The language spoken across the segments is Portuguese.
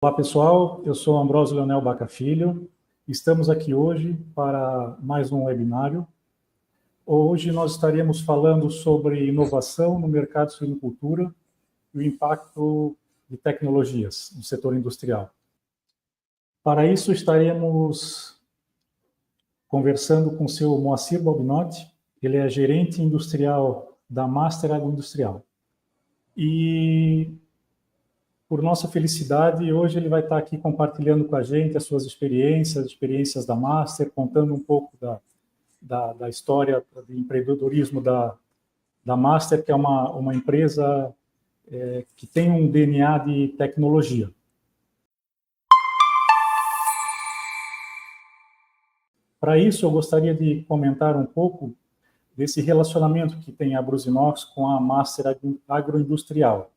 Olá pessoal, eu sou Ambrósio Leonel Baca Filho, estamos aqui hoje para mais um webinário. Hoje nós estaremos falando sobre inovação no mercado de suinocultura e o impacto de tecnologias no setor industrial. Para isso estaremos conversando com o seu Moacir Balbinotti, ele é gerente industrial da Master Agroindustrial. E por nossa felicidade, hoje ele vai estar aqui compartilhando com a gente as suas experiências da Master, contando um pouco da história de empreendedorismo da Master, que é uma empresa que tem um DNA de tecnologia. Para isso, eu gostaria de comentar um pouco desse relacionamento que tem a Brusinox com a Master Agroindustrial.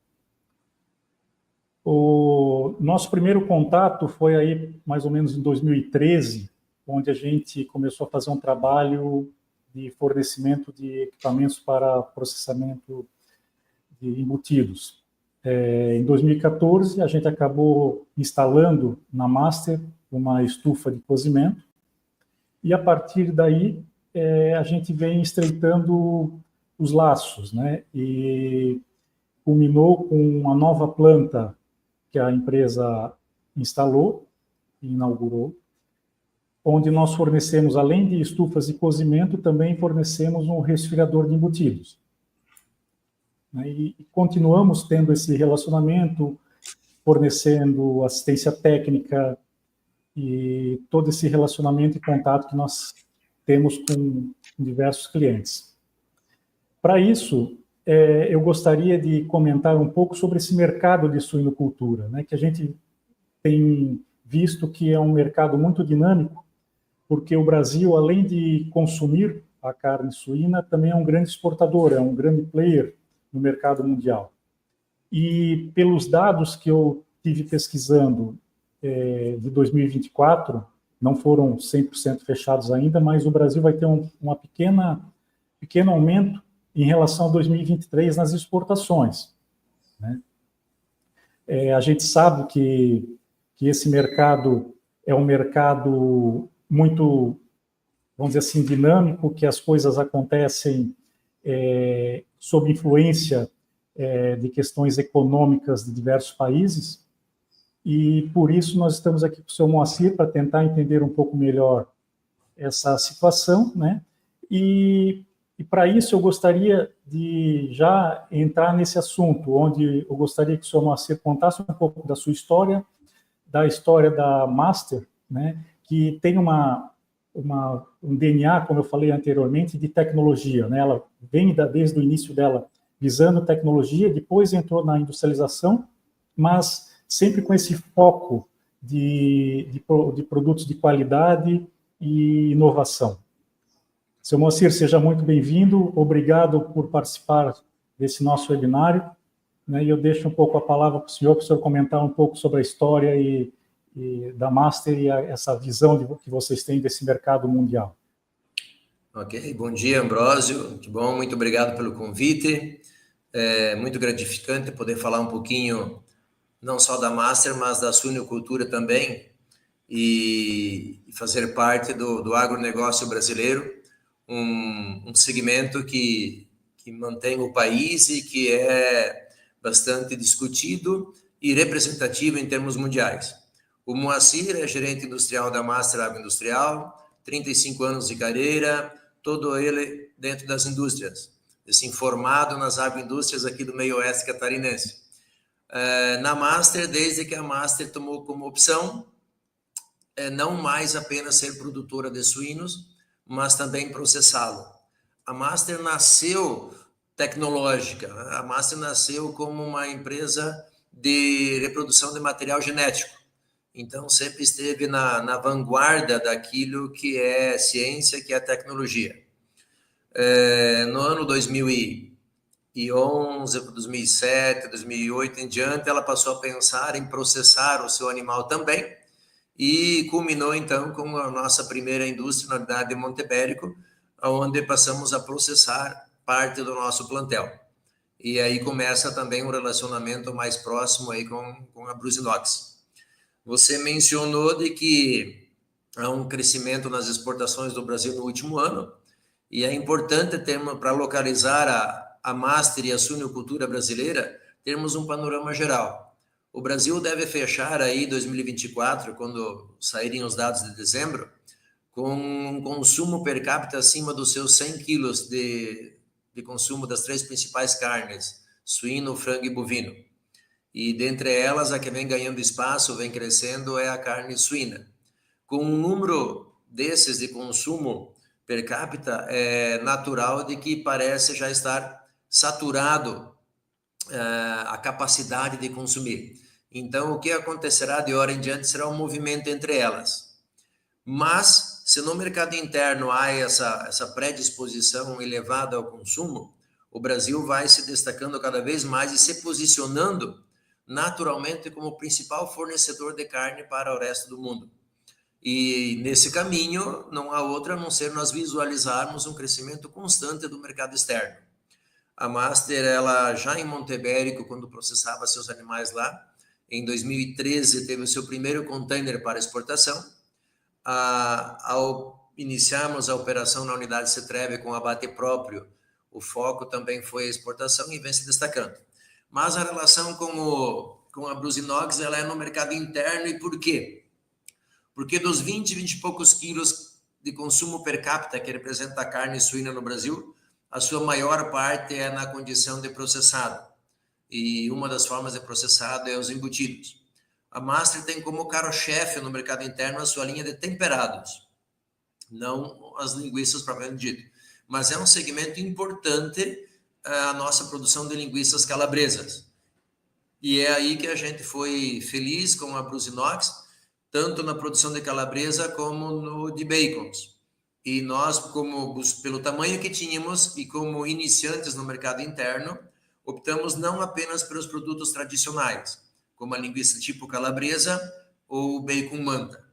O nosso primeiro contato foi aí mais ou menos em 2013, onde a gente começou a fazer um trabalho de fornecimento de equipamentos para processamento de embutidos. Em 2014, a gente acabou instalando na Master uma estufa de cozimento, e a partir daí a gente vem estreitando os laços, né? E culminou com uma nova planta que a empresa instalou e inaugurou, onde nós fornecemos, além de estufas de cozimento, também fornecemos um resfriador de embutidos. E continuamos tendo esse relacionamento, fornecendo assistência técnica e todo esse relacionamento e contato que nós temos com diversos clientes. Para isso, eu gostaria de comentar um pouco sobre esse mercado de suinocultura, né, que a gente tem visto que é um mercado muito dinâmico, porque o Brasil, além de consumir a carne suína, também é um grande exportador, é um grande player no mercado mundial. E pelos dados que eu tive pesquisando de 2024, não foram 100% fechados ainda, mas o Brasil vai ter uma pequeno aumento em relação a 2023 nas exportações, né? A gente sabe que esse mercado é um mercado muito, vamos dizer assim, dinâmico, que as coisas acontecem sob influência de questões econômicas de diversos países, e por isso nós estamos aqui com o seu Moacir para tentar entender um pouco melhor essa situação, né? E para isso eu gostaria de já entrar nesse assunto, onde eu gostaria que o senhor Moacir contasse um pouco da sua história, da história da Master, né, que tem um DNA, como eu falei anteriormente, de tecnologia, né? Ela vem desde o início dela visando tecnologia, depois entrou na industrialização, mas sempre com esse foco de produtos de qualidade e inovação. Seu Moacir, seja muito bem-vindo, obrigado por participar desse nosso webinário, né, e eu deixo um pouco a palavra para o senhor comentar um pouco sobre a história e da Master e essa visão que vocês têm desse mercado mundial. Ok, bom dia, Ambrósio, que bom, muito obrigado pelo convite, é muito gratificante poder falar um pouquinho, não só da Master, mas da suinocultura também, e fazer parte do agronegócio brasileiro, um segmento que mantém o país e que é bastante discutido e representativo em termos mundiais. O Moacir é gerente industrial da Master Agroindustrial, 35 anos de carreira, todo ele dentro das indústrias, assim, formado nas agroindústrias aqui do meio oeste catarinense. Na Master, desde que a Master tomou como opção não mais apenas ser produtora de suínos, mas também processá-lo. A Master nasceu tecnológica, a Master nasceu como uma empresa de reprodução de material genético. Então, sempre esteve na vanguarda daquilo que é ciência, que é tecnologia. No ano 2011, 2007, 2008 em diante, ela passou a pensar em processar o seu animal também, e culminou, então, com a nossa primeira indústria na unidade de Montebérico, onde passamos a processar parte do nosso plantel. E aí começa também um relacionamento mais próximo aí com a Brusinox. Você mencionou de que há um crescimento nas exportações do Brasil no último ano, e é importante termos, para localizar a Master e a suinocultura brasileira, termos um panorama geral. O Brasil deve fechar aí 2024, quando saírem os dados de dezembro, com um consumo per capita acima dos seus 100 quilos de consumo das 3 principais carnes, suíno, frango e bovino. E dentre elas, a que vem ganhando espaço, vem crescendo, é a carne suína. Com um número desses de consumo per capita, é natural de que parece já estar saturado a capacidade de consumir. Então, o que acontecerá de hora em diante será um movimento entre elas. Mas, se no mercado interno há essa predisposição elevada ao consumo, o Brasil vai se destacando cada vez mais e se posicionando naturalmente como o principal fornecedor de carne para o resto do mundo. E nesse caminho, não há outra a não ser nós visualizarmos um crescimento constante do mercado externo. A Master, ela já em Montebérico, quando processava seus animais lá, em 2013 teve o seu primeiro container para exportação. Ao iniciarmos a operação na unidade Cetrebe com abate próprio, o foco também foi a exportação e vem se destacando. Mas a relação com a Brusinox, ela é no mercado interno. E por quê? Porque dos 20 e poucos quilos de consumo per capita que representa a carne suína no Brasil, a sua maior parte é na condição de processado. E uma das formas de processado é os embutidos. A Master tem como carro-chefe no mercado interno a sua linha de temperados, não as linguiças propriamente dito. Mas é um segmento importante a nossa produção de linguiças calabresas. E é aí que a gente foi feliz com a Brusinox, tanto na produção de calabresa como no de bacons. E nós, pelo tamanho que tínhamos e como iniciantes no mercado interno, optamos não apenas pelos produtos tradicionais, como a linguiça tipo calabresa ou o bacon manta.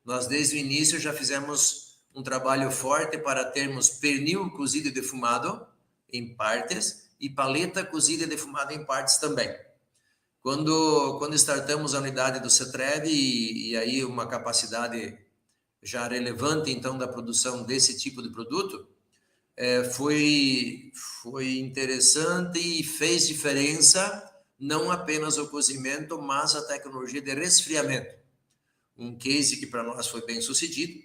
Nós, desde o início, já fizemos um trabalho forte para termos pernil cozido e defumado em partes e paleta cozida e defumada em partes também. Quando startamos a unidade do Cetrebe e aí uma capacidade já relevante, então, da produção desse tipo de produto, foi interessante e fez diferença não apenas o cozimento, mas a tecnologia de resfriamento. Um case que para nós foi bem sucedido.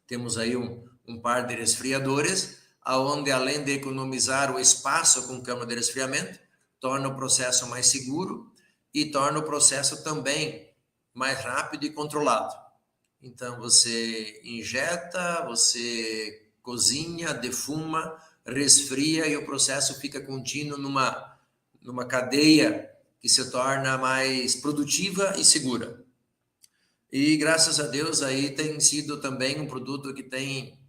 Temos aí um par de resfriadores, onde além de economizar o espaço com câmara de resfriamento, torna o processo mais seguro e torna o processo também mais rápido e controlado. Então, você injeta, você cozinha, defuma, resfria e o processo fica contínuo numa cadeia que se torna mais produtiva e segura. E, graças a Deus, aí tem sido também um produto que tem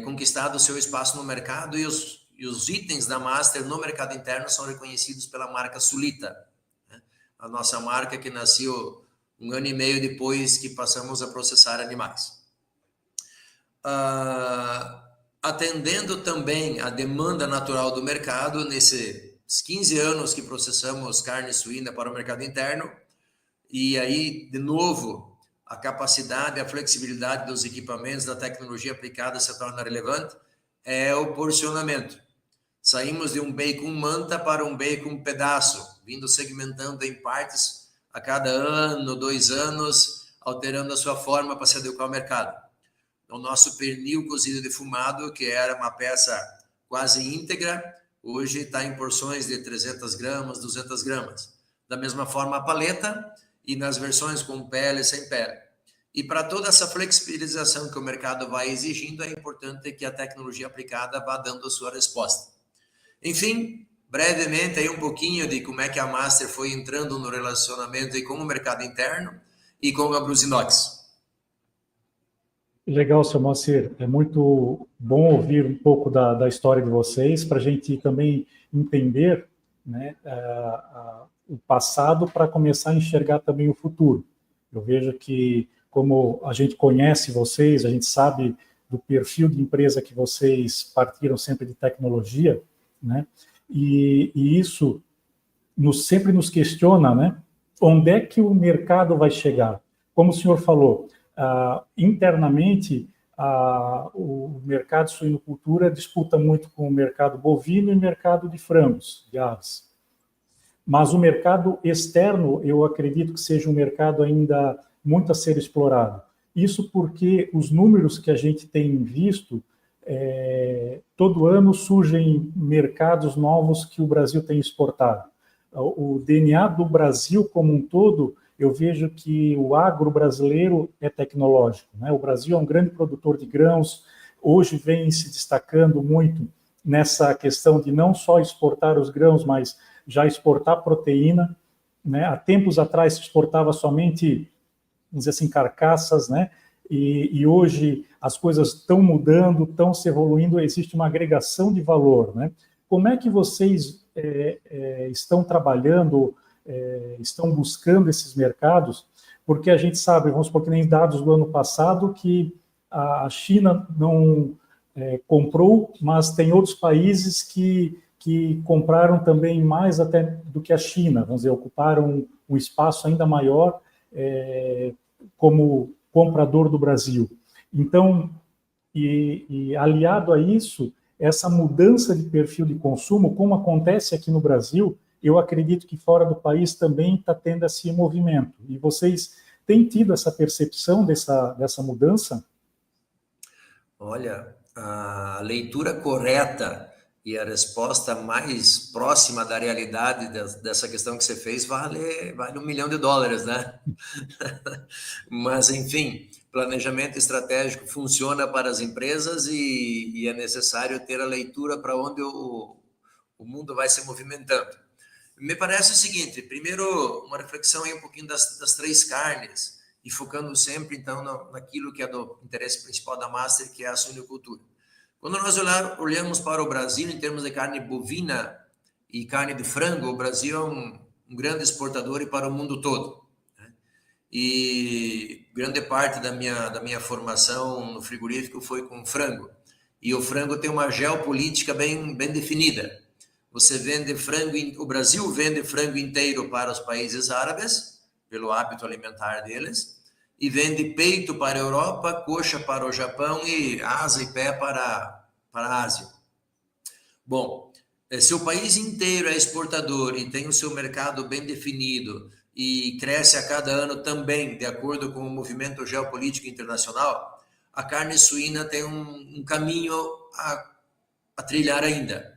conquistado o seu espaço no mercado e os itens da Master no mercado interno são reconhecidos pela marca Sulita, né? A nossa marca que nasceu 1 ano e meio depois que passamos a processar animais. Atendendo também a demanda natural do mercado, nesses 15 anos que processamos carne suína para o mercado interno, e aí, de novo, a capacidade, a flexibilidade dos equipamentos, da tecnologia aplicada se torna relevante, é o porcionamento. Saímos de um bacon manta para um bacon pedaço, vindo segmentando em partes a cada ano, 2 anos, alterando a sua forma para se adequar ao mercado. O nosso pernil cozido defumado, que era uma peça quase íntegra, hoje está em porções de 300 gramas, 200 gramas. Da mesma forma a paleta e nas versões com pele e sem pele. E para toda essa flexibilização que o mercado vai exigindo, é importante que a tecnologia aplicada vá dando a sua resposta. Enfim, brevemente aí um pouquinho de como é que a Master foi entrando no relacionamento aí com o mercado interno e com a Brusinox. Legal, seu Moacir. É muito bom ouvir um pouco da história de vocês, para a gente também entender, né, o passado para começar a enxergar também o futuro. Eu vejo que, como a gente conhece vocês, a gente sabe do perfil de empresa que vocês partiram sempre de tecnologia, né, e isso sempre nos questiona, né, onde é que o mercado vai chegar? Como o senhor falou, internamente, o mercado de suinocultura disputa muito com o mercado bovino e mercado de frangos, de aves. Mas o mercado externo, eu acredito que seja um mercado ainda muito a ser explorado. Isso porque os números que a gente tem visto, todo ano surgem mercados novos que o Brasil tem exportado. O DNA do Brasil como um todo, eu vejo que o agro brasileiro é tecnológico, né? O Brasil é um grande produtor de grãos, hoje vem se destacando muito nessa questão de não só exportar os grãos, mas já exportar proteína, né? Há tempos atrás se exportava somente, vamos dizer assim, carcaças, né? E hoje as coisas estão mudando, estão se evoluindo, existe uma agregação de valor, né? Como é que vocês estão trabalhando, estão buscando esses mercados? Porque a gente sabe, vamos supor que nem dados do ano passado, que a China não comprou, mas tem outros países que compraram também mais até do que a China, vamos dizer, ocuparam um espaço ainda maior como comprador do Brasil. Então, e aliado a isso, essa mudança de perfil de consumo, como acontece aqui no Brasil, eu acredito que fora do país também está tendo esse movimento. E vocês têm tido essa percepção dessa mudança? Olha, a leitura correta e a resposta mais próxima da realidade dessa questão que você fez vale $1 milhão, né? Mas, enfim, planejamento estratégico funciona para as empresas e é necessário ter a leitura para onde o mundo vai se movimentando. Me parece o seguinte, primeiro, uma reflexão aí um pouquinho das 3 carnes, e focando sempre, então, naquilo que é do interesse principal da Master, que é a suinocultura. Quando nós olhamos para o Brasil, em termos de carne bovina e carne de frango, o Brasil é um grande exportador e para o mundo todo. Né? E grande parte da minha formação no frigorífico foi com frango. E o frango tem uma geopolítica bem definida. Você vende frango, o Brasil vende frango inteiro para os países árabes, pelo hábito alimentar deles, e vende peito para a Europa, coxa para o Japão e asa e pé para a Ásia. Bom, se o país inteiro é exportador e tem o seu mercado bem definido e cresce a cada ano também, de acordo com o movimento geopolítico internacional, a carne suína tem um caminho a trilhar ainda.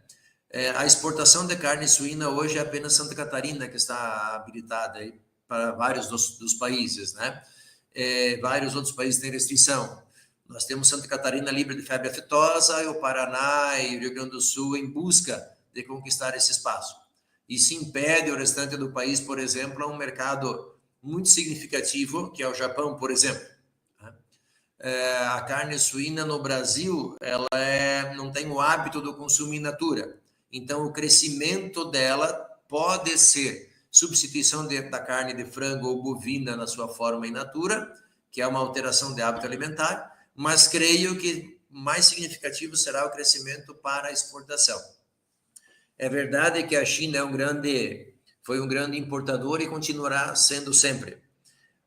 A exportação de carne suína hoje é apenas Santa Catarina que está habilitada aí para vários dos países, né? Vários outros países têm restrição. Nós temos Santa Catarina livre de febre aftosa e o Paraná e o Rio Grande do Sul em busca de conquistar esse espaço. Isso impede o restante do país, por exemplo, a um mercado muito significativo, que é o Japão, por exemplo. A carne suína no Brasil, ela não tem o hábito do consumo in natura. Então, o crescimento dela pode ser substituição da carne de frango ou bovina na sua forma in natura, que é uma alteração de hábito alimentar, mas creio que mais significativo será o crescimento para a exportação. É verdade que a China foi um grande importador e continuará sendo sempre,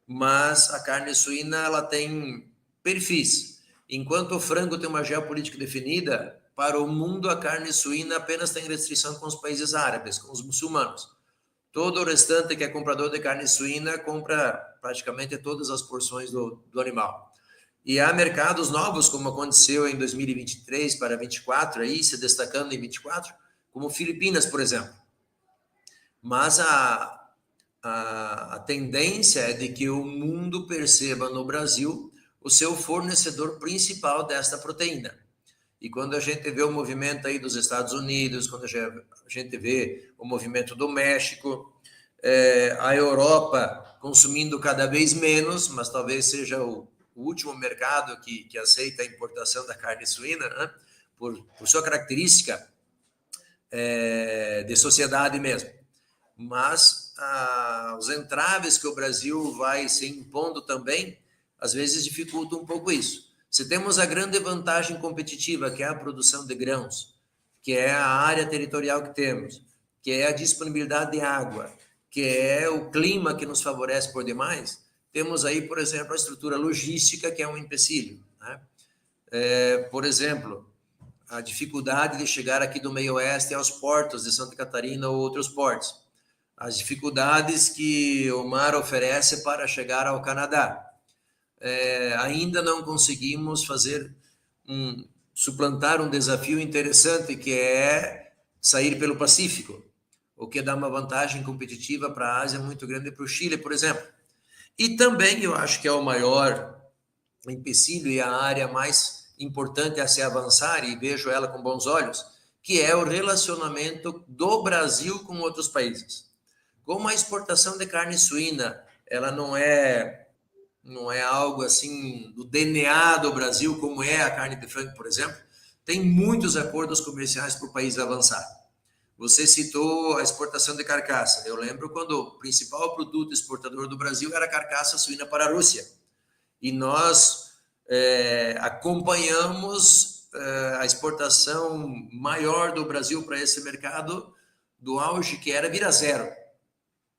mas a carne suína ela tem perfis. Enquanto o frango tem uma geopolítica definida, para o mundo a carne suína apenas tem restrição com os países árabes, com os muçulmanos. Todo o restante que é comprador de carne suína compra praticamente todas as porções do animal. E há mercados novos, como aconteceu em 2023 para 2024, aí se destacando em 2024, como Filipinas, por exemplo. Mas a tendência é de que o mundo perceba no Brasil o seu fornecedor principal desta proteína. E quando a gente vê o movimento aí dos Estados Unidos, quando a gente vê o movimento do México, a Europa consumindo cada vez menos, mas talvez seja o último mercado que aceita a importação da carne suína, né? por sua característica de sociedade mesmo. Mas os entraves que o Brasil vai se impondo também, às vezes dificultam um pouco isso. Se temos a grande vantagem competitiva, que é a produção de grãos, que é a área territorial que temos, que é a disponibilidade de água, que é o clima que nos favorece por demais, temos aí, por exemplo, a estrutura logística, que é um empecilho, né? Por exemplo, a dificuldade de chegar aqui do meio oeste aos portos de Santa Catarina ou outros portos, as dificuldades que o mar oferece para chegar ao Canadá. Ainda não conseguimos suplantar um desafio interessante, que é sair pelo Pacífico, o que dá uma vantagem competitiva para a Ásia muito grande, para o Chile, por exemplo. E também eu acho que é o maior empecilho e a área mais importante a se avançar, e vejo ela com bons olhos, que é o relacionamento do Brasil com outros países. Como a exportação de carne suína, ela não é algo assim do DNA do Brasil, como é a carne de frango, por exemplo, tem muitos acordos comerciais para o país avançar. Você citou a exportação de carcaça. Eu lembro quando o principal produto exportador do Brasil era a carcaça suína para a Rússia. E nós acompanhamos a exportação maior do Brasil para esse mercado, do auge que era, vira zero,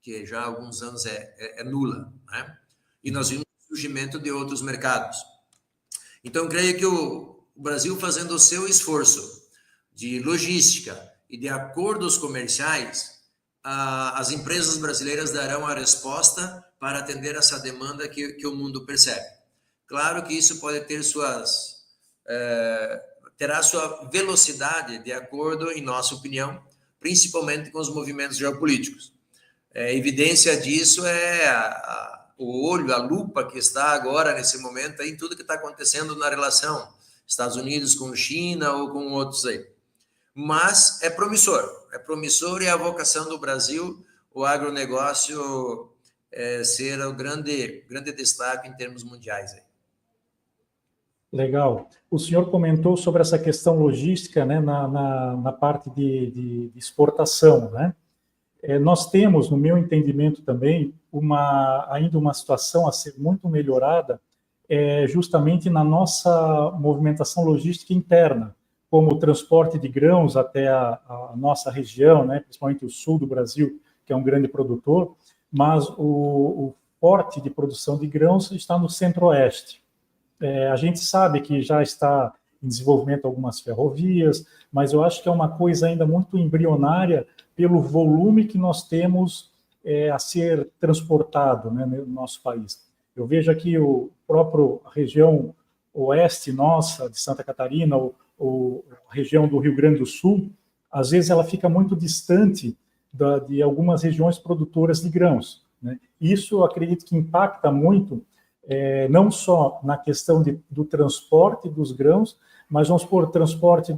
que já há alguns anos é nula, né? E nós vimos o surgimento de outros mercados. Então, creio que o Brasil, fazendo o seu esforço de logística e de acordos comerciais, as empresas brasileiras darão a resposta para atender essa demanda que o mundo percebe. Claro que isso pode ter terá sua velocidade de acordo, em nossa opinião, principalmente com os movimentos geopolíticos. Evidência disso o olho, a lupa que está agora, nesse momento, em tudo que está acontecendo na relação Estados Unidos com China ou com outros aí. Mas é promissor, e a vocação do Brasil, o agronegócio, ser o grande destaque em termos mundiais aí. Legal. O senhor comentou sobre essa questão logística, né, na parte de exportação, né? Nós temos, no meu entendimento também, ainda uma situação a ser muito melhorada, justamente na nossa movimentação logística interna, como o transporte de grãos até a nossa região, né, principalmente o sul do Brasil, que é um grande produtor, mas o forte de produção de grãos está no centro-oeste. A gente sabe que já está em desenvolvimento algumas ferrovias, mas eu acho que é uma coisa ainda muito embrionária pelo volume que nós temos a ser transportado, né, no nosso país. Eu vejo aqui a própria região oeste nossa, de Santa Catarina, ou a região do Rio Grande do Sul, às vezes ela fica muito distante de algumas regiões produtoras de grãos, né? Isso eu acredito que impacta muito, não só na questão do transporte dos grãos, mas vamos por transporte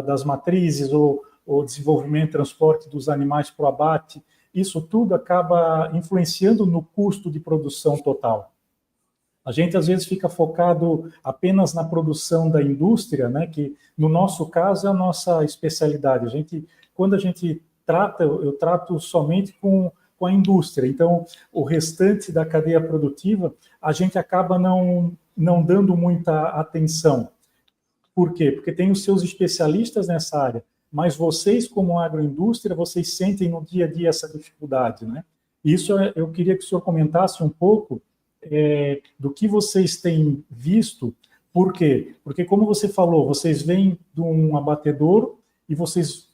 das matrizes, ou desenvolvimento, transporte dos animais para o abate. Isso tudo acaba influenciando no custo de produção total. A gente, às vezes, fica focado apenas na produção da indústria, né, que, no nosso caso, é a nossa especialidade. Quando a gente trata, eu trato somente com a indústria. Então, o restante da cadeia produtiva, a gente acaba não dando muita atenção. Por quê? Porque tem os seus especialistas nessa área, mas vocês, como agroindústria, vocês sentem no dia a dia essa dificuldade, né? Isso eu queria que o senhor comentasse um pouco do que vocês têm visto. Por quê? Porque, como você falou, vocês vêm de um abatedouro e vocês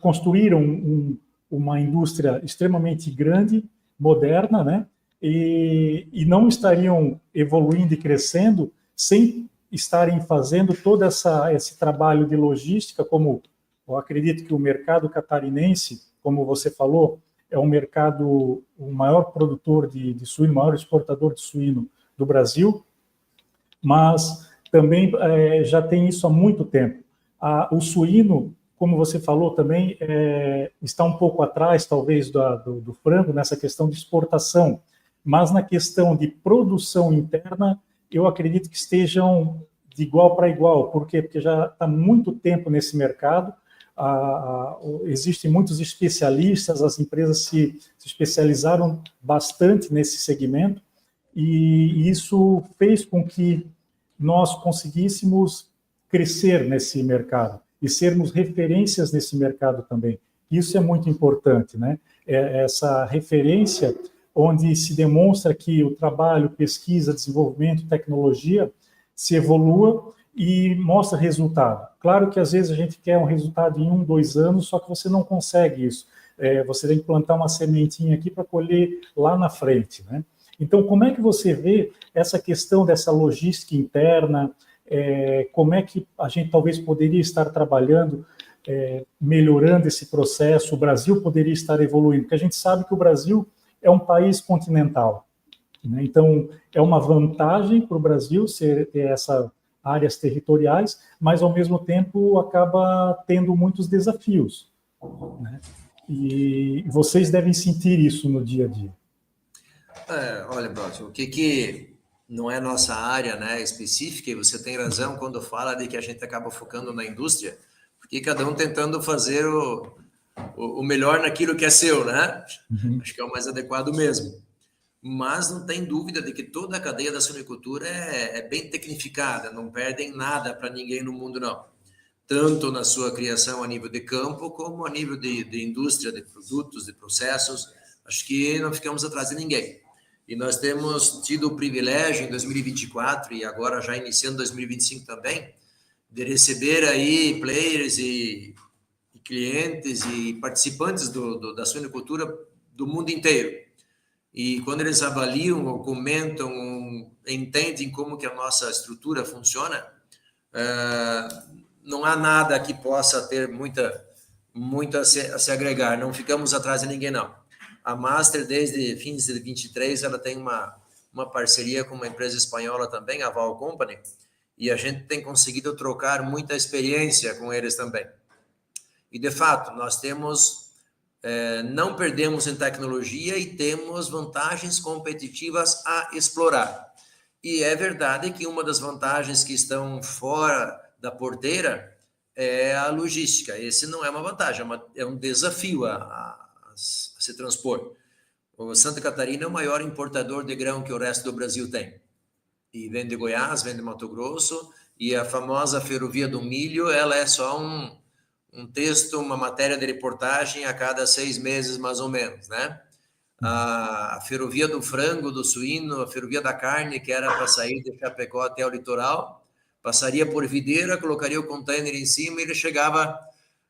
construíram uma indústria extremamente grande, moderna, né? E não estariam evoluindo e crescendo sem estarem fazendo todo esse trabalho de logística, como eu acredito que o mercado catarinense, como você falou, é um mercado, o maior produtor de suíno, o maior exportador de suíno do Brasil, mas também já tem isso há muito tempo. O suíno, como você falou também, está um pouco atrás, talvez, do frango, nessa questão de exportação, mas na questão de produção interna, eu acredito que estejam de igual para igual. Por quê? Porque já está muito tempo nesse mercado, existem muitos especialistas, as empresas se especializaram bastante nesse segmento, e isso fez com que nós conseguíssemos crescer nesse mercado e sermos referências nesse mercado também. Isso é muito importante, né? essa referência onde se demonstra que o trabalho, pesquisa, desenvolvimento, tecnologia se evolua e mostra resultado. Claro que às vezes a gente quer um resultado em 1, 2 anos, só que você não consegue isso. Você tem que plantar uma sementinha aqui para colher lá na frente, né? Então, como é que você vê essa questão dessa logística interna? Como é que a gente talvez poderia estar trabalhando, melhorando esse processo? O Brasil poderia estar evoluindo, porque a gente sabe que o Brasil é um país continental, né? Então, é uma vantagem para o Brasil ter essas áreas territoriais, mas, ao mesmo tempo, acaba tendo muitos desafios, né? E vocês devem sentir isso no dia a dia. Olha, Bros, o que não é nossa área, né, específica, e você tem razão quando fala de que a gente acaba focando na indústria, porque cada um tentando fazer o melhor naquilo que é seu, né? Acho que é o mais adequado mesmo. Mas não tem dúvida de que toda a cadeia da suinicultura é bem tecnificada, não perdem nada para ninguém no mundo, não. Tanto na sua criação a nível de campo, como a nível de indústria, de produtos, de processos. Acho que não ficamos atrás de ninguém. E nós temos tido o privilégio em 2024 e agora já iniciando 2025 também, de receber aí players e clientes e participantes da suinicultura do mundo inteiro. E quando eles avaliam ou comentam, ou entendem como que a nossa estrutura funciona, não há nada que possa ter muito a se agregar. Não ficamos atrás de ninguém, não. A Master, desde fins de 23, ela tem uma parceria com uma empresa espanhola também, a Val Company, e a gente tem conseguido trocar muita experiência com eles também. E, de fato, nós temos, não perdemos em tecnologia e temos vantagens competitivas a explorar. E é verdade que uma das vantagens que estão fora da porteira é a logística. Esse não é uma vantagem, é um desafio a se transpor. O Santa Catarina é o maior importador de grão que o resto do Brasil tem. E vem de Goiás, vem de Mato Grosso, e a famosa ferrovia do milho, ela é só um texto, uma matéria de reportagem a cada 6 meses, mais ou menos, né? A ferrovia do frango, do suíno, a ferrovia da carne, que era para sair de Chapecó até o litoral, passaria por Videira, colocaria o container em cima e ele chegava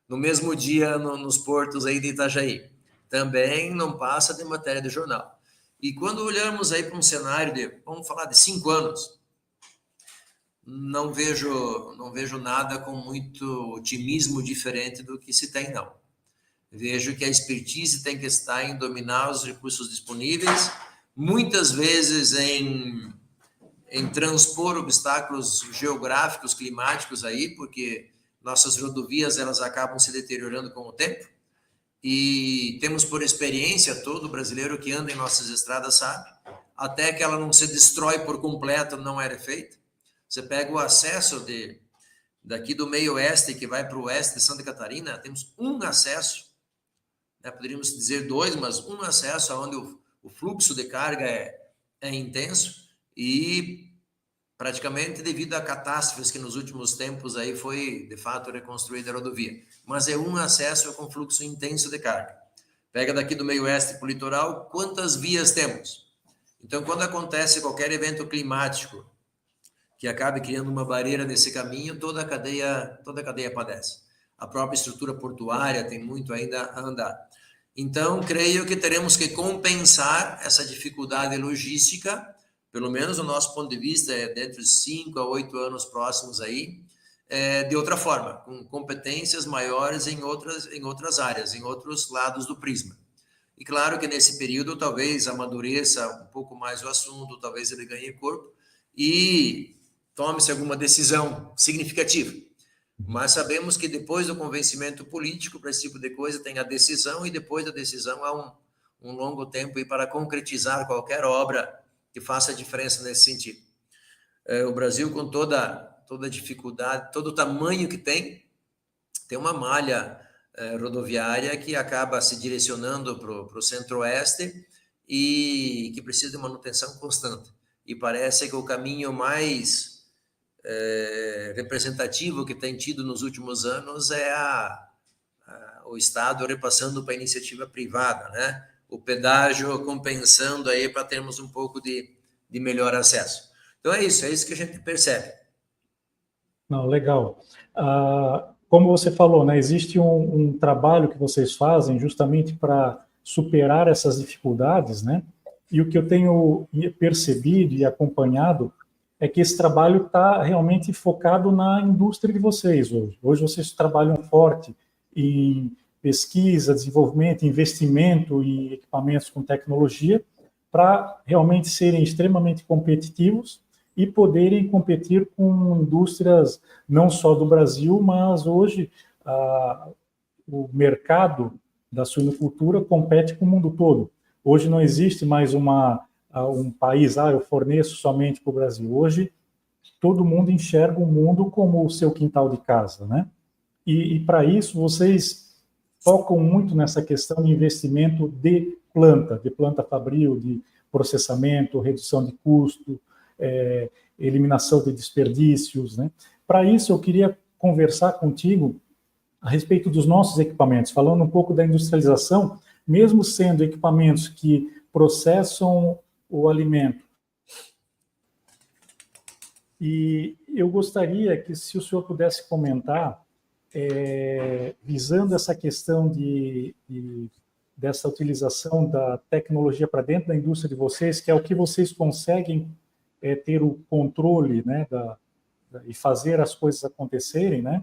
no mesmo dia nos portos aí de Itajaí. Também não passa de matéria de jornal. E quando olhamos aí para um cenário vamos falar de 5 anos, não vejo nada com muito otimismo diferente do que se tem, não. Vejo que a expertise tem que estar em dominar os recursos disponíveis, muitas vezes em transpor obstáculos geográficos, climáticos aí, porque nossas rodovias elas acabam se deteriorando com o tempo. E temos por experiência, todo brasileiro que anda em nossas estradas sabe, até que ela não se destrói por completo, não era feita. Você pega o acesso daqui do meio oeste, que vai para o oeste de Santa Catarina, temos um acesso, né? Poderíamos dizer 2, mas um acesso onde o fluxo de carga é intenso e praticamente devido a catástrofes que nos últimos tempos aí foi, de fato, reconstruída a rodovia. Mas é um acesso com fluxo intenso de carga. Pega daqui do meio oeste para o litoral, quantas vias temos? Então, quando acontece qualquer evento climático que acabe criando uma barreira nesse caminho, toda a cadeia padece. A própria estrutura portuária tem muito ainda a andar. Então, creio que teremos que compensar essa dificuldade logística, pelo menos do nosso ponto de vista, dentro de 5 a 8 anos próximos aí, de outra forma, com competências maiores em outras áreas, em outros lados do prisma. E claro que nesse período talvez amadureça um pouco mais o assunto, talvez ele ganhe corpo e tome-se alguma decisão significativa. Mas sabemos que depois do convencimento político para esse tipo de coisa tem a decisão e depois da decisão há um longo tempo aí para concretizar qualquer obra que faça diferença nesse sentido. O Brasil, com toda a dificuldade, todo o tamanho que tem uma malha rodoviária que acaba se direcionando para o centro-oeste e que precisa de manutenção constante. E parece que o caminho mais representativo que tem tido nos últimos anos é o Estado repassando para a iniciativa privada, né? O pedágio compensando aí para termos um pouco de melhor acesso. Então é isso que a gente percebe. Não, legal. Como você falou, né, existe um trabalho que vocês fazem justamente para superar essas dificuldades, né? E o que eu tenho percebido e acompanhado é que esse trabalho está realmente focado na indústria de vocês hoje. Hoje vocês trabalham forte em pesquisa, desenvolvimento, investimento em equipamentos com tecnologia para realmente serem extremamente competitivos e poderem competir com indústrias não só do Brasil, mas hoje o mercado da suinocultura compete com o mundo todo. Hoje não existe mais um país, eu forneço somente para o Brasil. Hoje todo mundo enxerga o mundo como o seu quintal de casa, né? E para isso vocês focam muito nessa questão de investimento de planta fabril, de processamento, redução de custo, eliminação de desperdícios, né? Para isso, eu queria conversar contigo a respeito dos nossos equipamentos, falando um pouco da industrialização, mesmo sendo equipamentos que processam o alimento. E eu gostaria que, se o senhor pudesse comentar, visando essa questão dessa utilização da tecnologia para dentro da indústria de vocês, que é o que vocês conseguem ter o controle, né, e fazer as coisas acontecerem, né?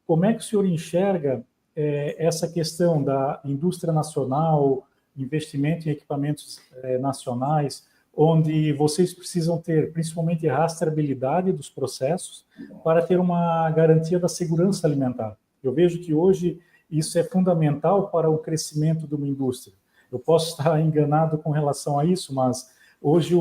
Como é que o senhor enxerga essa questão da indústria nacional, investimento em equipamentos nacionais, onde vocês precisam ter, principalmente, rastreabilidade dos processos para ter uma garantia da segurança alimentar? Eu vejo que hoje isso é fundamental para o crescimento de uma indústria. Eu posso estar enganado com relação a isso, mas hoje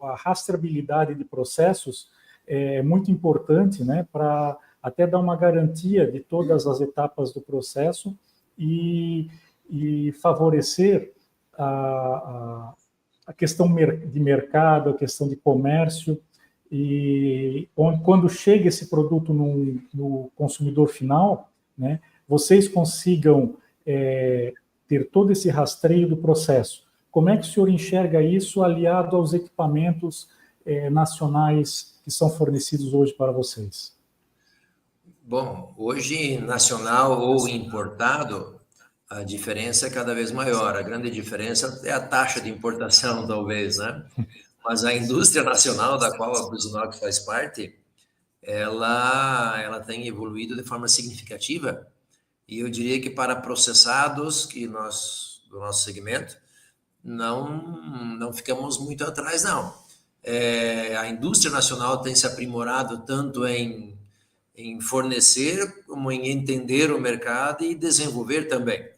a rastreabilidade de processos é muito importante, né, para até dar uma garantia de todas as etapas do processo e favorecer a questão de mercado, a questão de comércio, e quando chega esse produto no consumidor final, né, vocês consigam ter todo esse rastreio do processo. Como é que o senhor enxerga isso aliado aos equipamentos nacionais que são fornecidos hoje para vocês? Bom, hoje, nacional ou importado, a diferença é cada vez maior. A grande diferença é a taxa de importação, talvez, né? Mas a indústria nacional, da qual a Business faz parte, ela tem evoluído de forma significativa. E eu diria que para processados do nosso segmento, não ficamos muito atrás, não. A indústria nacional tem se aprimorado tanto em fornecer, como em entender o mercado e desenvolver também.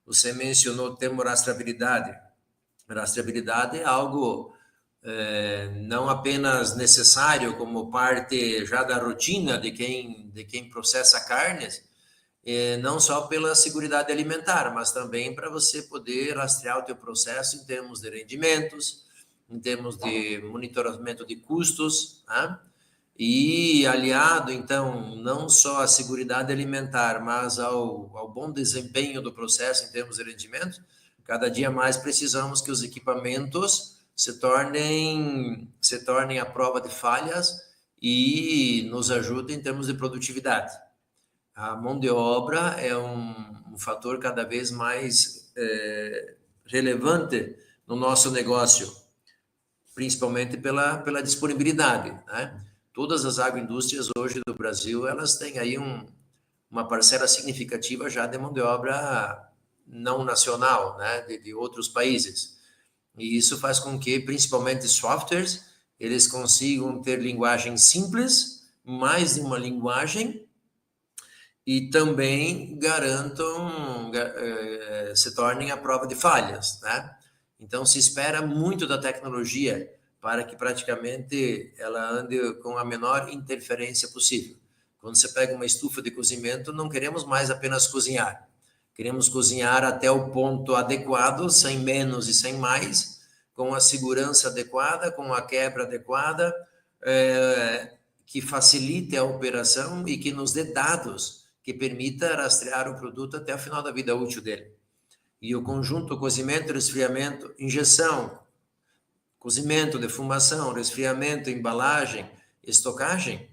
Você mencionou o termo rastreabilidade. Rastreabilidade é algo não apenas necessário como parte já da rotina de quem processa carnes, não só pela seguridade alimentar, mas também para você poder rastrear o teu processo em termos de rendimentos, em termos de monitoramento de custos, né? E aliado, então, não só à seguridade alimentar, mas ao bom desempenho do processo em termos de rendimento, cada dia mais precisamos que os equipamentos se tornem à prova de falhas e nos ajudem em termos de produtividade. A mão de obra é um fator cada vez mais relevante no nosso negócio, principalmente pela disponibilidade, né? Todas as agroindústrias hoje do Brasil, elas têm aí uma parcela significativa já de mão de obra não nacional, né, de outros países. E isso faz com que, principalmente softwares, eles consigam ter linguagem simples, mais de uma linguagem, e também se tornem a prova de falhas, né? Então, se espera muito da tecnologia para que praticamente ela ande com a menor interferência possível. Quando você pega uma estufa de cozimento, não queremos mais apenas cozinhar. Queremos cozinhar até o ponto adequado, sem menos e sem mais, com a segurança adequada, com a quebra adequada, que facilite a operação e que nos dê dados que permita rastrear o produto até o final da vida útil dele. E o conjunto cozimento, resfriamento, injeção, cozimento, defumação, resfriamento, embalagem, estocagem,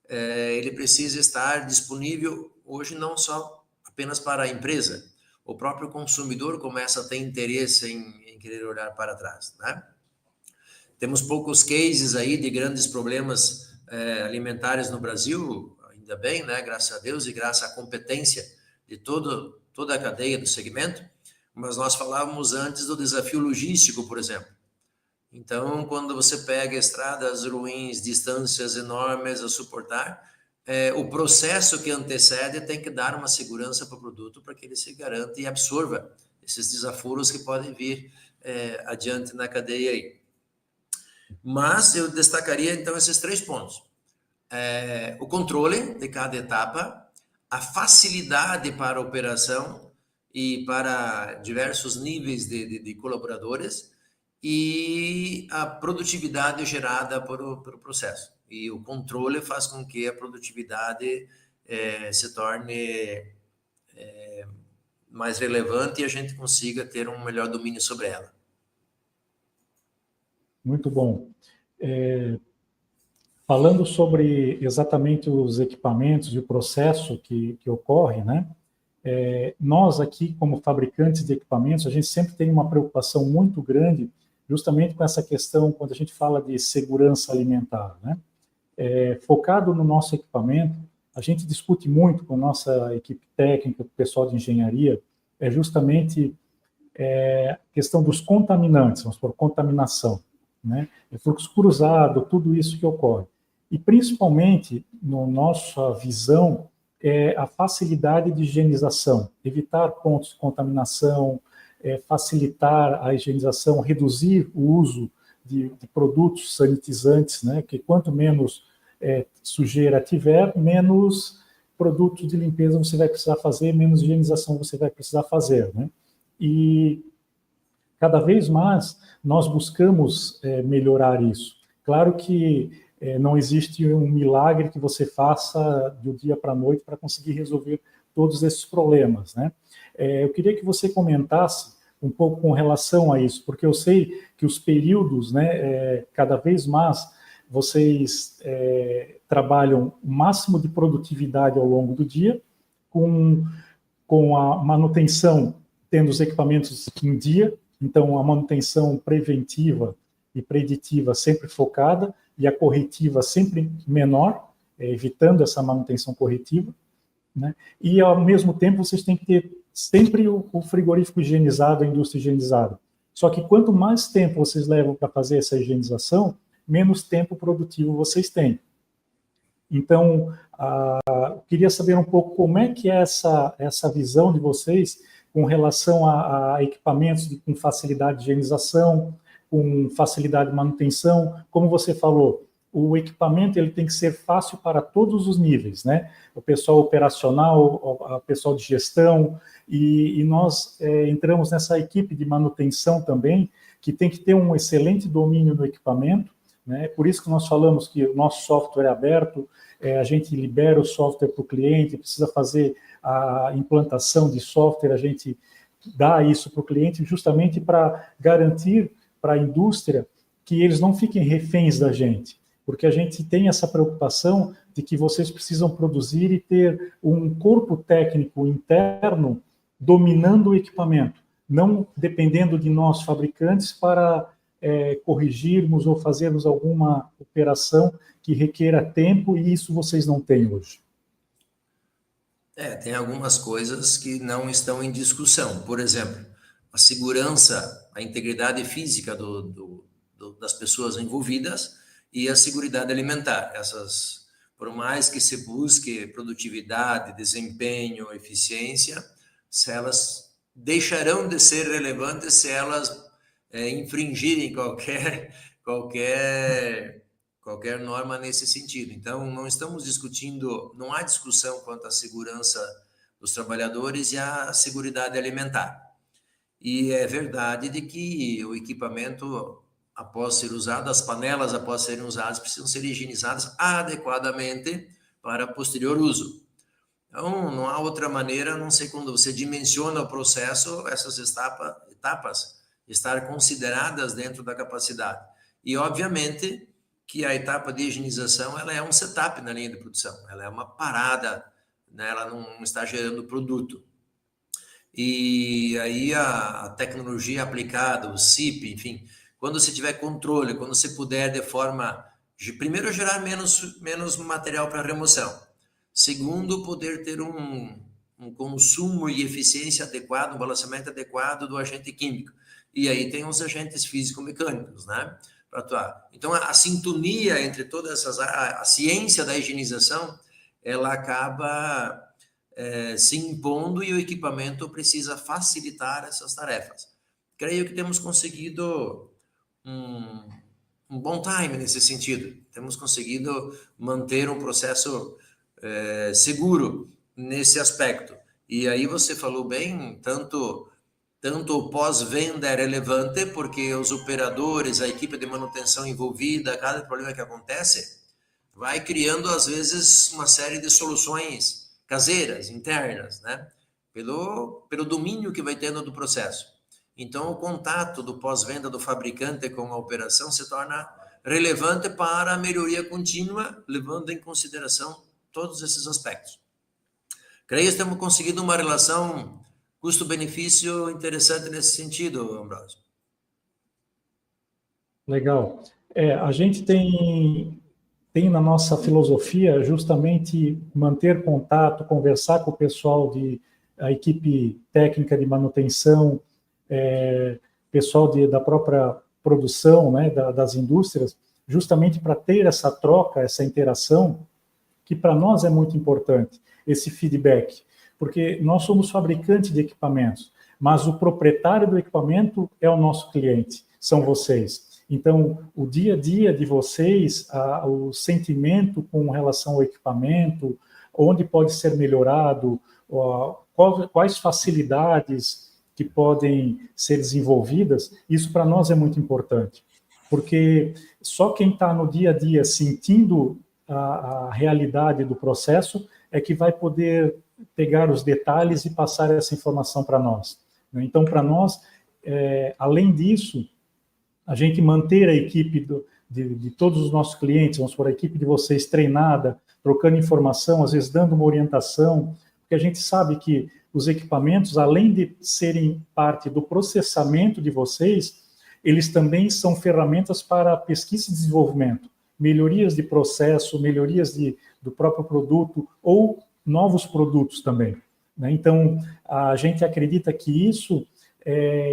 ele precisa estar disponível hoje não só apenas para a empresa. O próprio consumidor começa a ter interesse em querer olhar para trás, né? Temos poucos cases aí de grandes problemas alimentares no Brasil, ainda bem, né? Graças a Deus e graças à competência de toda a cadeia do segmento, mas nós falávamos antes do desafio logístico, por exemplo. Então, quando você pega estradas ruins, distâncias enormes a suportar, o processo que antecede tem que dar uma segurança para o produto para que ele se garanta e absorva esses desafios que podem vir adiante na cadeia aí. Mas eu destacaria, então, esses 3 pontos. O controle de cada etapa, a facilidade para a operação e para diversos níveis de colaboradores e a produtividade gerada pelo processo. E o controle faz com que a produtividade se torne mais relevante e a gente consiga ter um melhor domínio sobre ela. Muito bom. Falando sobre exatamente os equipamentos e o processo que ocorre, né? Nós aqui, como fabricantes de equipamentos, a gente sempre tem uma preocupação muito grande justamente com essa questão, quando a gente fala de segurança alimentar, né? Focado no nosso equipamento, a gente discute muito com a nossa equipe técnica, com o pessoal de engenharia, justamente a questão dos contaminantes, vamos por contaminação, né? Fluxo cruzado, tudo isso que ocorre. E principalmente, na nossa visão, a facilidade de higienização, evitar pontos de contaminação, facilitar a higienização, reduzir o uso de produtos sanitizantes, né? Que quanto menos sujeira tiver, menos produto de limpeza você vai precisar fazer, menos higienização você vai precisar fazer, né? E cada vez mais nós buscamos melhorar isso. Claro que não existe um milagre que você faça do dia para a noite para conseguir resolver todos esses problemas, né? Eu queria que você comentasse um pouco com relação a isso, porque eu sei que os períodos, né, cada vez mais vocês trabalham o máximo de produtividade ao longo do dia, com a manutenção, tendo os equipamentos em dia, então a manutenção preventiva e preditiva sempre focada, e a corretiva sempre menor, evitando essa manutenção corretiva, né? E ao mesmo tempo vocês têm que ter sempre o frigorífico higienizado, a indústria higienizada. Só que quanto mais tempo vocês levam para fazer essa higienização, menos tempo produtivo vocês têm. Então, eu queria saber um pouco como é que é essa visão de vocês com relação a equipamentos com facilidade de higienização, com facilidade de manutenção. Como você falou, o equipamento ele tem que ser fácil para todos os níveis, né? O pessoal operacional, o pessoal de gestão, e nós entramos nessa equipe de manutenção também, que tem que ter um excelente domínio do equipamento, né? Por isso que nós falamos que o nosso software é aberto, a gente libera o software para o cliente, precisa fazer a implantação de software, a gente dá isso para o cliente justamente para garantir para a indústria que eles não fiquem reféns da gente, porque a gente tem essa preocupação de que vocês precisam produzir e ter um corpo técnico interno dominando o equipamento, não dependendo de nós fabricantes para corrigirmos ou fazermos alguma operação que requeira tempo, e isso vocês não têm hoje. Tem algumas coisas que não estão em discussão. Por exemplo, a segurança, a integridade física das pessoas envolvidas e a seguridade alimentar. Essas, por mais que se busque produtividade, desempenho, eficiência, se elas deixarão de ser relevantes se elas infringirem qualquer norma nesse sentido. Então, não estamos discutindo, não há discussão quanto à segurança dos trabalhadores e à seguridade alimentar. E é verdade de que o equipamento, após ser usado, as panelas, após serem usadas, precisam ser higienizadas adequadamente para posterior uso. Então, não há outra maneira, a não ser quando você dimensiona o processo, essas etapas estar consideradas dentro da capacidade. E, obviamente, que a etapa de higienização ela é um setup na linha de produção, ela é uma parada, né? Ela não está gerando produto. E aí a tecnologia aplicada, o CIP, enfim, quando você tiver controle, quando você puder de forma, primeiro gerar menos material para remoção, segundo poder ter um consumo e eficiência adequado, um balanceamento adequado do agente químico. E aí tem os agentes físico-mecânicos, né, para atuar. Então a sintonia entre todas essas, a ciência da higienização, ela acaba se impondo e o equipamento precisa facilitar essas tarefas. Creio que temos conseguido um bom time nesse sentido. Temos conseguido manter um processo seguro nesse aspecto. E aí você falou bem, tanto o pós-venda é relevante, porque os operadores, a equipe de manutenção envolvida, cada problema que acontece, vai criando, às vezes, uma série de soluções caseiras, internas, né? Pelo domínio que vai tendo do processo. Então, o contato do pós-venda do fabricante com a operação se torna relevante para a melhoria contínua, levando em consideração todos esses aspectos. Creio que estamos conseguindo uma relação custo-benefício interessante nesse sentido, Ambrósio. Legal. A gente tem na nossa filosofia justamente manter contato, conversar com o pessoal a equipe técnica de manutenção, pessoal da própria produção, né, das indústrias, justamente para ter essa troca, essa interação, que para nós é muito importante, esse feedback, porque nós somos fabricantes de equipamentos, mas o proprietário do equipamento é o nosso cliente, são vocês. Então, o dia a dia de vocês, o sentimento com relação ao equipamento, onde pode ser melhorado, quais facilidades que podem ser desenvolvidas, isso para nós é muito importante. Porque só quem está no dia a dia sentindo a realidade do processo é que vai poder pegar os detalhes e passar essa informação para nós. Então, para nós, além disso, a gente manter a equipe de todos os nossos clientes, vamos supor, a equipe de vocês treinada, trocando informação, às vezes dando uma orientação, porque a gente sabe que os equipamentos, além de serem parte do processamento de vocês, eles também são ferramentas para pesquisa e desenvolvimento, melhorias de processo, melhorias do próprio produto ou novos produtos também. Então, a gente acredita que isso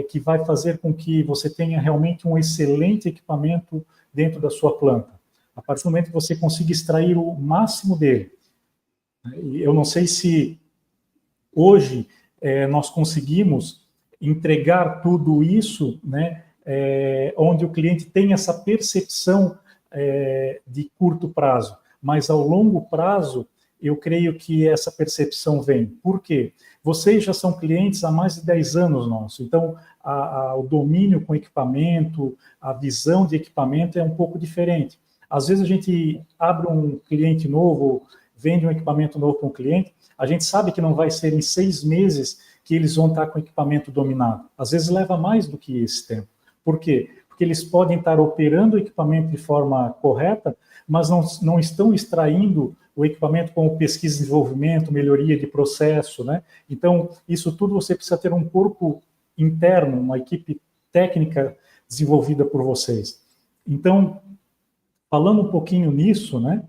que vai fazer com que você tenha realmente um excelente equipamento dentro da sua planta. A partir do momento que você consiga extrair o máximo dele. Eu não sei se hoje nós conseguimos entregar tudo isso, né, onde o cliente tem essa percepção de curto prazo, mas ao longo prazo, eu creio que essa percepção vem. Por quê? Vocês já são clientes há mais de 10 anos nossos, então o domínio com equipamento, a visão de equipamento é um pouco diferente. Às vezes a gente abre um cliente novo, vende um equipamento novo para um cliente, a gente sabe que não vai ser em 6 meses que eles vão estar com o equipamento dominado. Às vezes leva mais do que esse tempo. Por quê? Porque eles podem estar operando o equipamento de forma correta, mas não estão extraindo o equipamento com pesquisa e desenvolvimento, melhoria de processo, né? Então, isso tudo você precisa ter um corpo interno, uma equipe técnica desenvolvida por vocês. Então, falando um pouquinho nisso, né?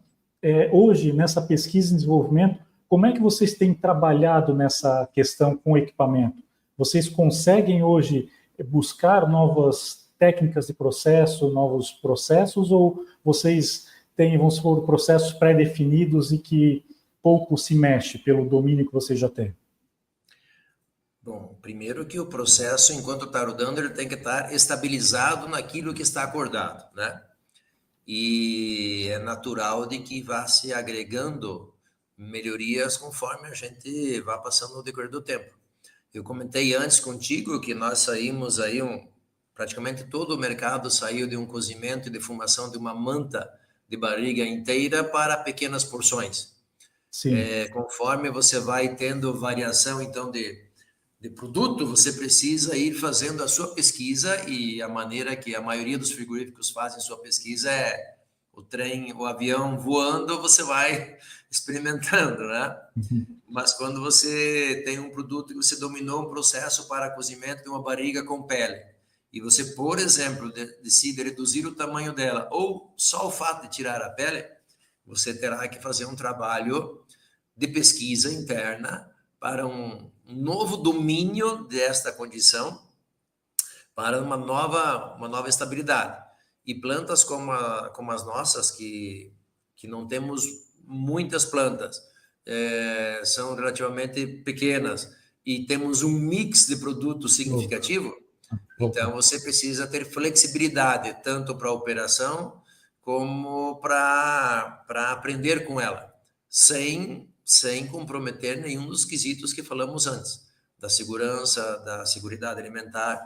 Hoje, nessa pesquisa e desenvolvimento, como é que vocês têm trabalhado nessa questão com o equipamento? Vocês conseguem hoje buscar novas técnicas de processo, novos processos, ou vocês têm, vamos supor, processos pré-definidos e que pouco se mexe pelo domínio que você já tem? Bom, primeiro que o processo, enquanto está rodando, ele tem que estar estabilizado naquilo que está acordado, né? E é natural de que vá se agregando melhorias conforme a gente vá passando no decorrer do tempo. Eu comentei antes contigo que nós saímos aí, praticamente todo o mercado saiu de um cozimento e defumação de uma manta de barriga inteira para pequenas porções. Sim. Conforme você vai tendo variação, então, de produto, você precisa ir fazendo a sua pesquisa, e a maneira que a maioria dos frigoríficos fazem sua pesquisa é o trem, o avião voando, você vai experimentando, né? Uhum. Mas quando você tem um produto e você dominou um processo para cozimento de uma barriga com pele, e você, por exemplo, decide reduzir o tamanho dela, ou só o fato de tirar a pele, você terá que fazer um trabalho de pesquisa interna para um novo domínio desta condição, para uma nova estabilidade. E plantas como as nossas, que não temos muitas plantas, são relativamente pequenas, e temos um mix de produtos significativo, então você precisa ter flexibilidade, tanto para a operação, como para aprender com ela, sem comprometer nenhum dos quesitos que falamos antes, da segurança, da seguridade alimentar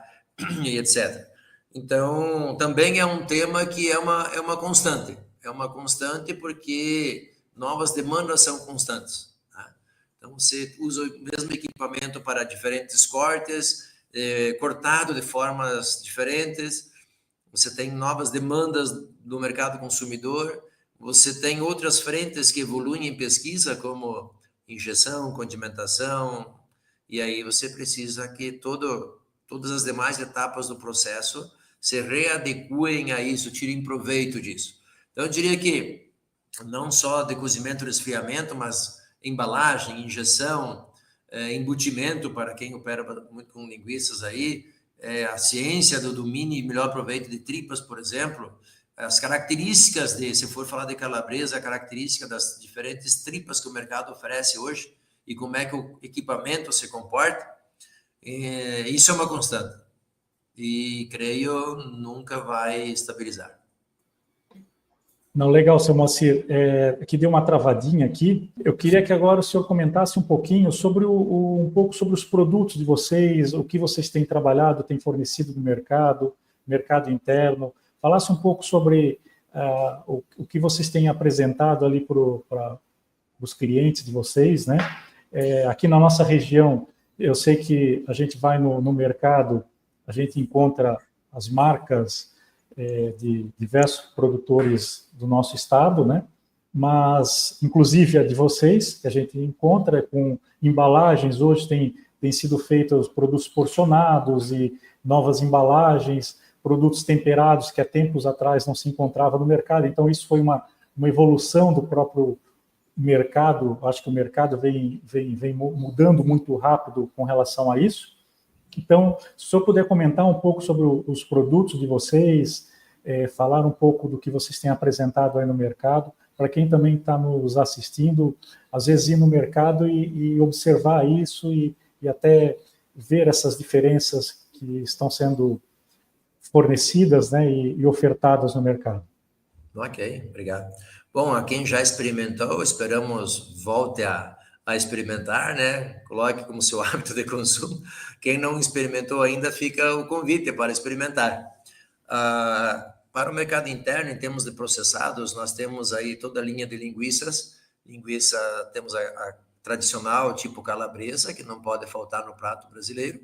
e etc. Então, também é um tema que é uma constante. É uma constante porque novas demandas são constantes. Tá? Então, você usa o mesmo equipamento para diferentes cortes, cortado de formas diferentes, você tem novas demandas do mercado consumidor, você tem outras frentes que evoluem em pesquisa, como injeção, condimentação, e aí você precisa que todas as demais etapas do processo se readequem a isso, tirem proveito disso. Então, eu diria que não só de cozimento e resfriamento, mas embalagem, injeção, embutimento, para quem opera muito com linguiças aí, a ciência do domínio e melhor proveito de tripas, por exemplo, as características se for falar de calabresa, a característica das diferentes tripas que o mercado oferece hoje e como é que o equipamento se comporta, isso é uma constante. E creio nunca vai estabilizar. Não, legal, seu Moacir. Aqui deu uma travadinha aqui. Eu queria que agora o senhor comentasse um pouquinho sobre um pouco sobre os produtos de vocês, o que vocês têm trabalhado, têm fornecido no mercado interno. Falasse um pouco sobre o que vocês têm apresentado ali para os clientes de vocês, né? Aqui na nossa região, eu sei que a gente vai no mercado, a gente encontra as marcas de diversos produtores do nosso estado, né? Mas, inclusive, a de vocês, que a gente encontra com embalagens, hoje tem sido feitos produtos porcionados e novas embalagens, produtos temperados que há tempos atrás não se encontrava no mercado. Então, isso foi uma evolução do próprio mercado. Acho que o mercado vem mudando muito rápido com relação a isso. Então, se o senhor puder comentar um pouco sobre os produtos de vocês, falar um pouco do que vocês têm apresentado aí no mercado, para quem também está nos assistindo, às vezes ir no mercado e observar isso e até ver essas diferenças que estão sendo fornecidas, né, e ofertadas no mercado. Ok, obrigado. Bom, a quem já experimentou, esperamos volte a experimentar, né? Coloque como seu hábito de consumo. Quem não experimentou ainda, fica o convite para experimentar. Para o mercado interno, em termos de processados, nós temos aí toda a linha de linguiças. Temos a tradicional, tipo calabresa, que não pode faltar no prato brasileiro.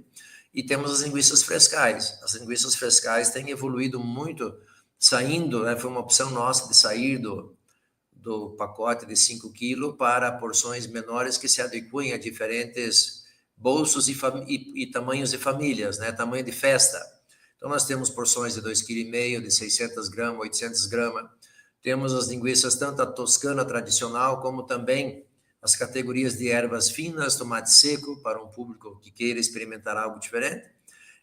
E temos as linguiças frescais. As linguiças frescais têm evoluído muito, saindo, né? Foi uma opção nossa de sair do pacote de 5 quilos para porções menores que se adequem a diferentes bolsos e tamanhos de famílias, né? Tamanho de festa. Então, nós temos porções de 2,5 kg, de 600 gramas, 800 gramas. Temos as linguiças, tanto a toscana tradicional, como também as categorias de ervas finas, tomate seco, para um público que queira experimentar algo diferente.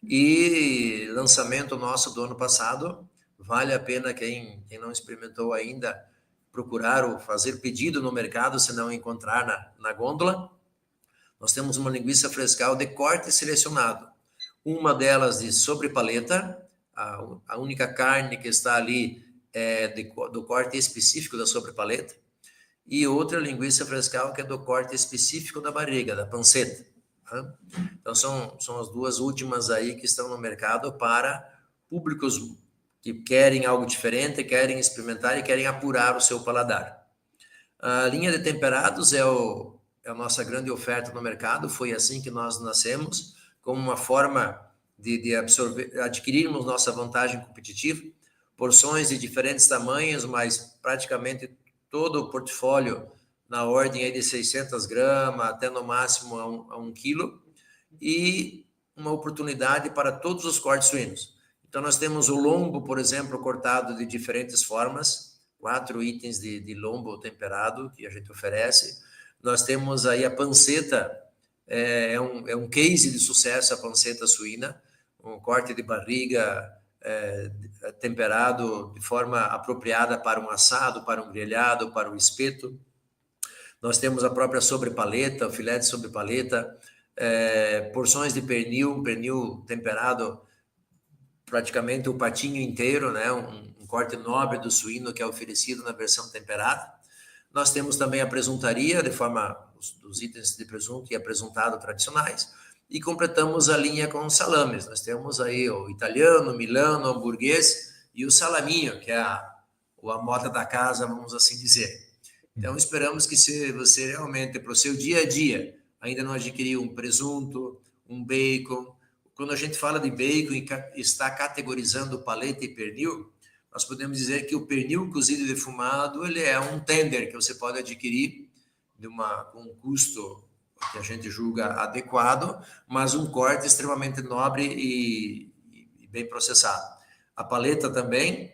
E lançamento nosso do ano passado, vale a pena quem não experimentou ainda, procurar ou fazer pedido no mercado, se não encontrar na gôndola. Nós temos uma linguiça frescal de corte selecionado. Uma delas de sobrepaleta, a única carne que está ali é do corte específico da sobrepaleta, e outra linguiça frescal que é do corte específico da barriga, da panceta. Tá? Então, são as duas últimas aí que estão no mercado para públicos que querem algo diferente, querem experimentar e querem apurar o seu paladar. A linha de temperados é a nossa grande oferta no mercado, foi assim que nós nascemos, como uma forma de adquirirmos nossa vantagem competitiva, porções de diferentes tamanhos, mas praticamente todo o portfólio na ordem aí de 600 gramas, até no máximo a 1 quilo, e uma oportunidade para todos os cortes suínos. Então, nós temos o lombo, por exemplo, cortado de diferentes formas, 4 itens de lombo temperado que a gente oferece. Nós temos aí a panceta, é um case de sucesso a panceta suína, um corte de barriga temperado de forma apropriada para um assado, para um grelhado, para um espeto. Nós temos a própria sobrepaleta, o filé de sobrepaleta, porções de pernil, pernil temperado, praticamente o patinho inteiro, né? Um corte nobre do suíno que é oferecido na versão temperada. Nós temos também a presuntaria, de forma dos itens de presunto e apresuntado tradicionais, e completamos a linha com salames. Nós temos aí o italiano, o milano, o hamburguês e o salaminho, que é a moda da casa, vamos assim dizer. Então, esperamos que se você realmente, para o seu dia a dia, ainda não adquiriu um presunto, um bacon. Quando a gente fala de bacon e está categorizando paleta e pernil, nós podemos dizer que o pernil cozido e defumado, ele é um tender que você pode adquirir com um custo que a gente julga adequado, mas um corte extremamente nobre e bem processado. A paleta também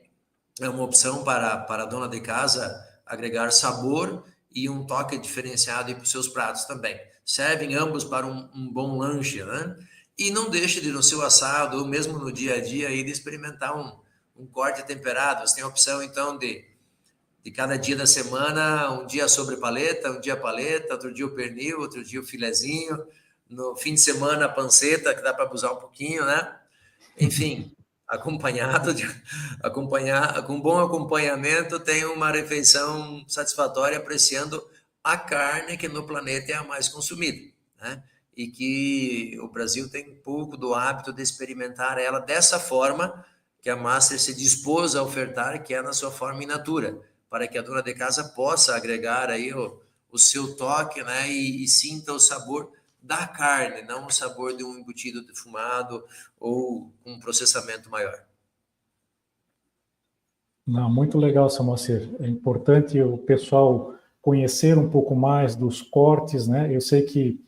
é uma opção para a dona de casa agregar sabor e um toque diferenciado para os seus pratos também. Servem ambos para um bom lanche, né? E não deixe de, no seu assado, ou mesmo no dia a dia, ir experimentar um corte temperado. Você tem a opção, então, de cada dia da semana, um dia sobre paleta, um dia paleta, outro dia o pernil, outro dia o filezinho, no fim de semana a panceta, que dá para abusar um pouquinho, né? Enfim, com bom acompanhamento, tem uma refeição satisfatória, apreciando a carne que no planeta é a mais consumida, né? E que o Brasil tem pouco do hábito de experimentar ela dessa forma que a Master se dispôs a ofertar, que é na sua forma in natura, para que a dona de casa possa agregar aí o seu toque, né, e sinta o sabor da carne, não o sabor de um embutido defumado ou um processamento maior. Não, muito legal, seu Moacir. É importante o pessoal conhecer um pouco mais dos cortes, né? Eu sei que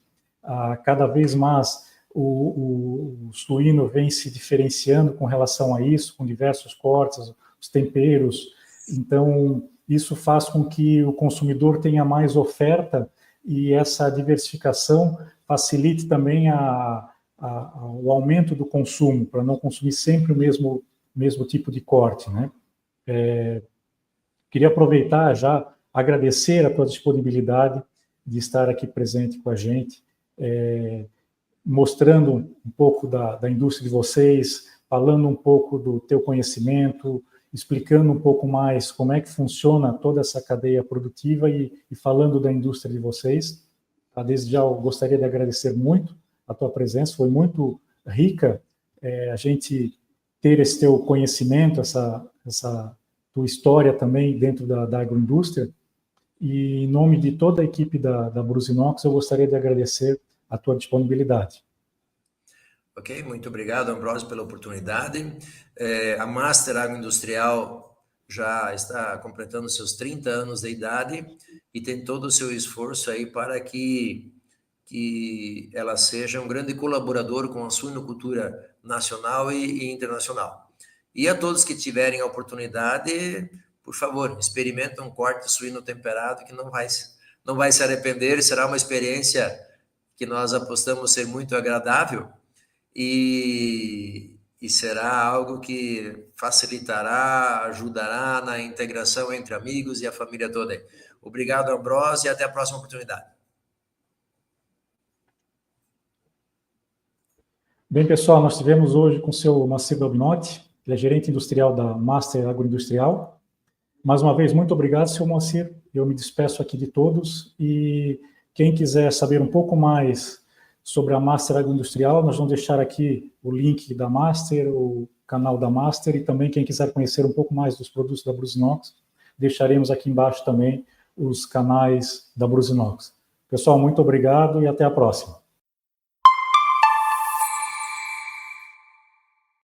cada vez mais o suíno vem se diferenciando com relação a isso, com diversos cortes, os temperos. Então, isso faz com que o consumidor tenha mais oferta e essa diversificação facilite também o aumento do consumo, para não consumir sempre o mesmo tipo de corte, né? Queria aproveitar já, agradecer a tua disponibilidade de estar aqui presente com a gente, mostrando um pouco da indústria de vocês, falando um pouco do teu conhecimento, explicando um pouco mais como é que funciona toda essa cadeia produtiva e falando da indústria de vocês. Desde já eu gostaria de agradecer muito a tua presença, foi muito rica a gente ter esse teu conhecimento, essa tua história também dentro da agroindústria. E em nome de toda a equipe da Brusinox, eu gostaria de agradecer a tua disponibilidade. Ok, muito obrigado, Ambrósio, pela oportunidade. A Master Agroindustrial já está completando seus 30 anos de idade e tem todo o seu esforço aí para que ela seja um grande colaborador com a suinocultura nacional e internacional. E a todos que tiverem a oportunidade, por favor, experimentem um corte suíno temperado que não vai se arrepender, será uma experiência que nós apostamos ser muito agradável e será algo que facilitará, ajudará na integração entre amigos e a família toda. Obrigado, Ambrósio, e até a próxima oportunidade. Bem, pessoal, nós tivemos hoje com o seu Moacir Balbinotti, ele é gerente industrial da Master Agroindustrial. Mais uma vez, muito obrigado, seu Moacir. Eu me despeço aqui de todos e quem quiser saber um pouco mais sobre a Master Agroindustrial, nós vamos deixar aqui o link da Master, o canal da Master, e também quem quiser conhecer um pouco mais dos produtos da Brusinox, deixaremos aqui embaixo também os canais da Brusinox. Pessoal, muito obrigado e até a próxima.